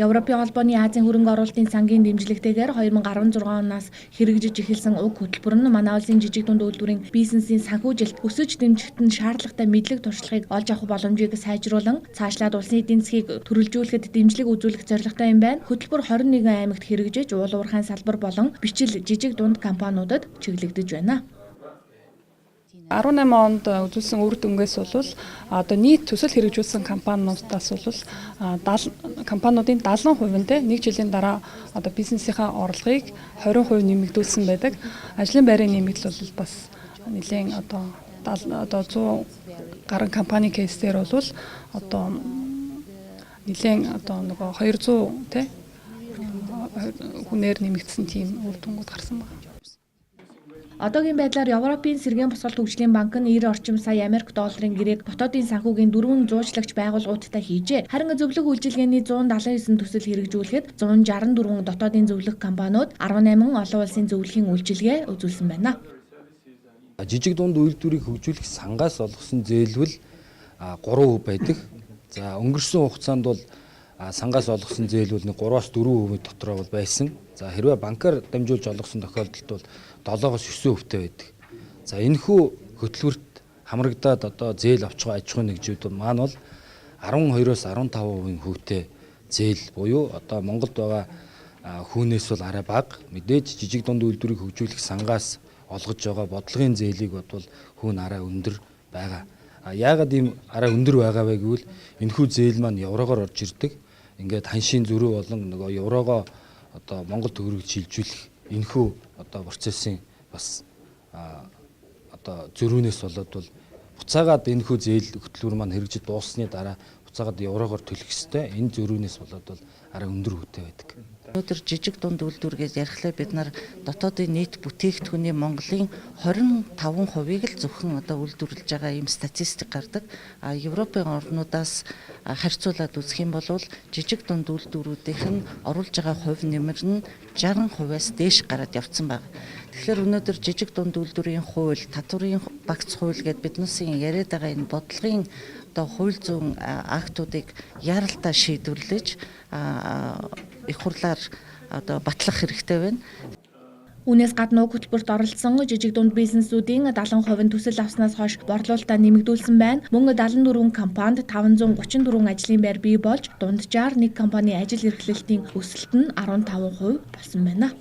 Европын холбооны Азийн хөрөнгө оруулалтын сангийн дэмжлэгтэйгээр 2016 оноос хэрэгжиж эхэлсэн уг хөтөлбөр нь манай улсын жижиг дунд үйлдвэрийн бизнесийн санхүүжилт өсөж дэмжихэд шаардлагатай мэдлэг туршлагыг олж авах боломжийг сайжруулан цаашлаад улсын эдийн засгийг төрөлжүүлэхэд дэмжлэг үзүүлэх зорилготой юм байна. Хөтөлбөр 21 аймагт хэрэгжиж уул уурхайн салбар болон бичил жижиг дунд компаниудад чиглэгдэж байна. 18 онд үзүүлсэн үр дүнгээс бол одоо нийт төсөл хэрэгжүүлсэн компаниудаас бол компаниудын 70% нь нэг жилийн дараа одоо бизнесийнхаа орлогыг 20% нэмэгдүүлсэн байдаг. Ажлын байрын нэмэгдэл бол бас нэлээд одоо 100 гаруй компани кейсээр бол одоо нэлээд одоо нөгөө 200 тий хүнээр нэмэгдсэн тийм үр дүнгууд гарсан байна. Одоогийн байдлаар Европын сэргээн босголт хөгжлийн банк нь 90 орчим сая Америк долларын гэрээг дотоодын санхүүгийн 4 зуучлагч байгууллагуудтай хийжээ. Харин зөвлөх үйлчилгээний 179 төсөл хэрэгжүүлэхэд 164 дотоодын зөвлөх компаниуд 18 олон улсын зөвлөхийн үйлчилгээ үзүүлсэн байна. Жижиг дунд үйлдвэрийг хөгжүүлэх сангаас олгосон зээлбэл 3% байдаг. За өнгөрсөн хугацаанд бол сангаас олгосон зээлбэл 3-аас 4% дотроо бол байсан. За хэрвээ банкар дамжуулж олгосон тохиолдолд бол 7-оос 9% байдаг. За энэхүү хөтөлбөрт хамрагдаад одоо зээл авч байгаа аж ахуйн нэгжүүд маань бол 12-оос 15% хүүтэй зээл буюу одоо Монголд байгаа хүүнээс бол арай бага. Мэдээж жижиг дунд үйлдвэрийг хөгжүүлэх сангаас олгож байгаа бодлогын зээлийг бодвол хүүн арай өндөр байгаа. Яагаад ийм арай өндөр байгаа вэ гэвэл энэхүү зээл маань еврогоор орж ирдэг. Ингээд ханшийн зөрүү болон нөгөө еврогоо одоо Монгол төгрөгөд шилжүүлэх энэхүү одоо процессын бас одоо зөрүүнээс болоод бол буцаагаад энэхүү зээл хөтөлбөр маань хэрэгжиж дууссаны дараа буцаагаад еврогоор төлөх ёстой. Энэ зөрүүнээс болоод бол арай өндөр хүүтэй байдаг. Өнөөдөр жижиг дунд үйлдвэргээс ярихлаа бид нар дотоодын нийт бүтээгдэхүүний Монголын 25%-ийг л зөвхөн одоо үйлдвэрлэж байгаа ийм статистик гардаг. Европын орнуудаас харьцуулаад үзэх юм бол жижиг дунд үйлдвэрүүдийнх нь оруулж байгаа хувь нэмэр нь 60%-аас дээш гараад явцсан байна. Тэгэхээр өнөөдөр жижиг дунд үйлдвэрийн хууль, татварын багц хууль гэдээ биднээсийн яриад байгаа энэ бодлогын одоо хууль зүйн актуудыг яаралтай шийдвэрлэж их хурлаар одоо батлах хэрэгтэй байна. Үүнээс гадна уг хөтөлбөрт оролцсон жижиг дунд бизнесүүдийн 70% нь төсөл авснаас хойш борлуулалтаа нэмэгдүүлсэн байна. Мөн 74 компанид 534 ажлын байр бий болж дунджаар нэг компани ажил эрхлэлтийн өсөлт нь 15% болсон байна.